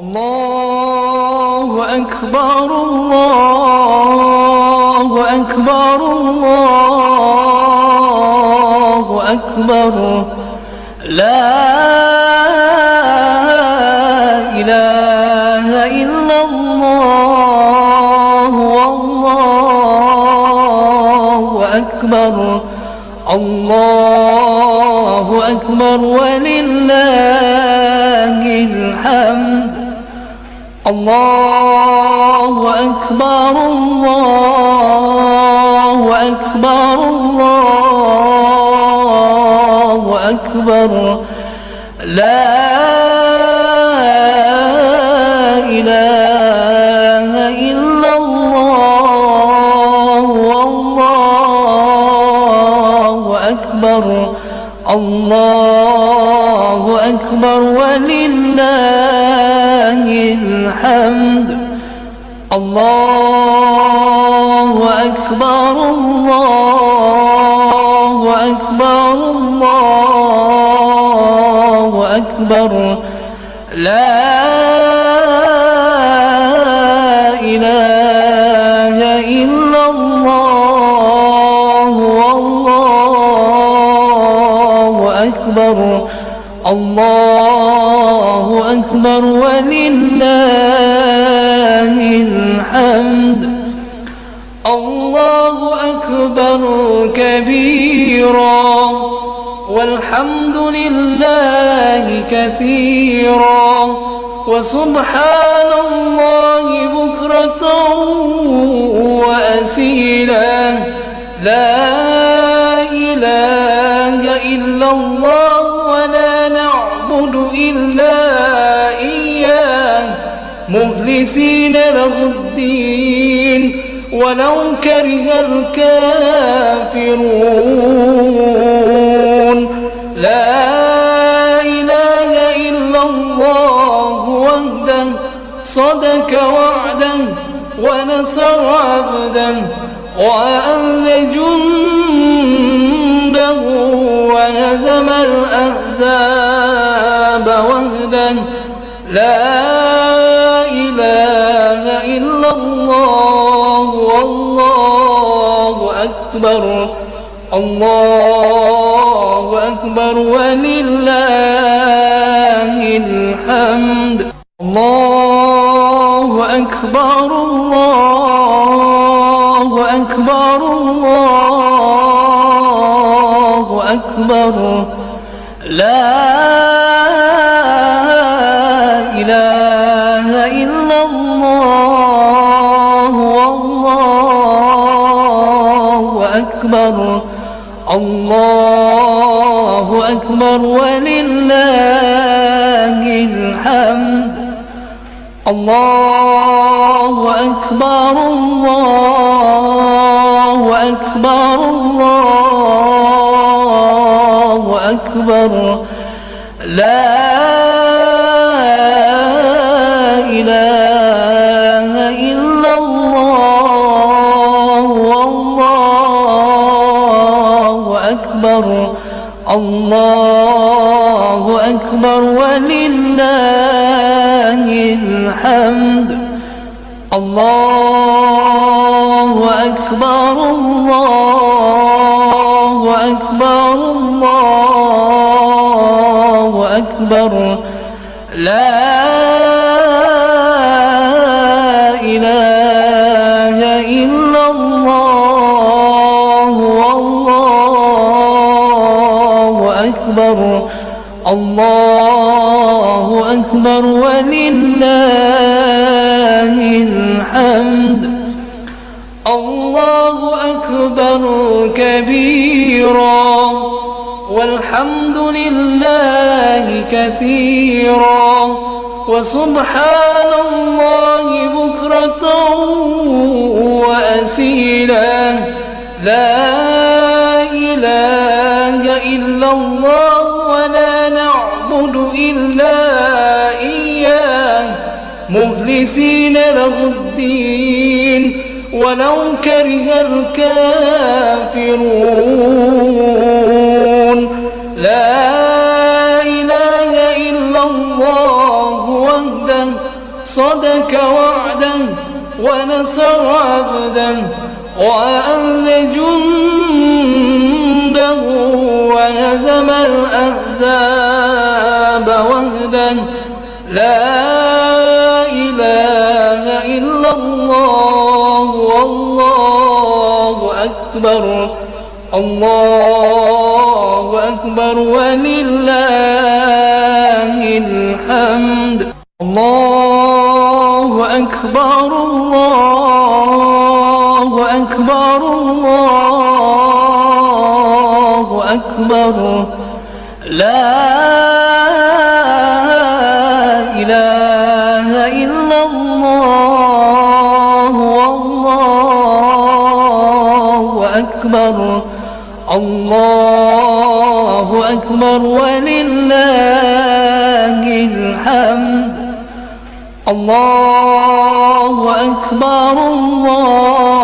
الله أكبر الله أكبر الله أكبر لا إله إلا الله والله أكبر الله أكبر ولله الحمد الله أكبر الله أكبر الله أكبر لا إله إلا الله والله أكبر الله أكبر ولله الحمد الله أكبر الله أكبر الله أكبر لا إله إلا الله والله أكبر الله أكبر ولله الحمد الله أكبر كبيرا والحمد لله كثيرا وسبحان الله بكرة وأسيلا لا إله إلا الله ولا نعبد إلا إياه مخلصين له الدين ولو كره الكافرون لا إله إلا الله وحده صدق وعده ونصر عبده وأعز جنده وهزم الأحزاب وحده لا إله إلا الله والله أكبر الله أكبر ولله الحمد الله أكبر الله أكبر الله أكبر لا إله إلا الله والله أكبر الله أكبر ولله الحمد الله أكبر الله أكبر الله أكبر لا إله إلا الله والله أكبر الله أكبر ولله الحمد الله أكبر الله أكبر الله أكبر لا إله إلا الله والله أكبر الله أكبر ولله الحمد الله أكبر كبيرا والحمد لله كثيرا وسبحان الله بكرة وأسيلا لا إله إلا الله ولا نعبد إلا إياه مخلصين له الدين ولو كره الكافرون لا إله إلا الله وحده صدق وعدا ونصر عبدا وأعز جنده وهزم الأحزاب وحدا لا إله إلا الله والله أكبر الله أكبر ولله الحمد الله أكبر الله أكبر الله أكبر لا إله إلا الله والله أكبر الله أكبر ولله الحمد الله أكبر الله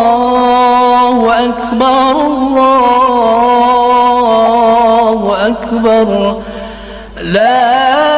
أكبر الله أكبر لا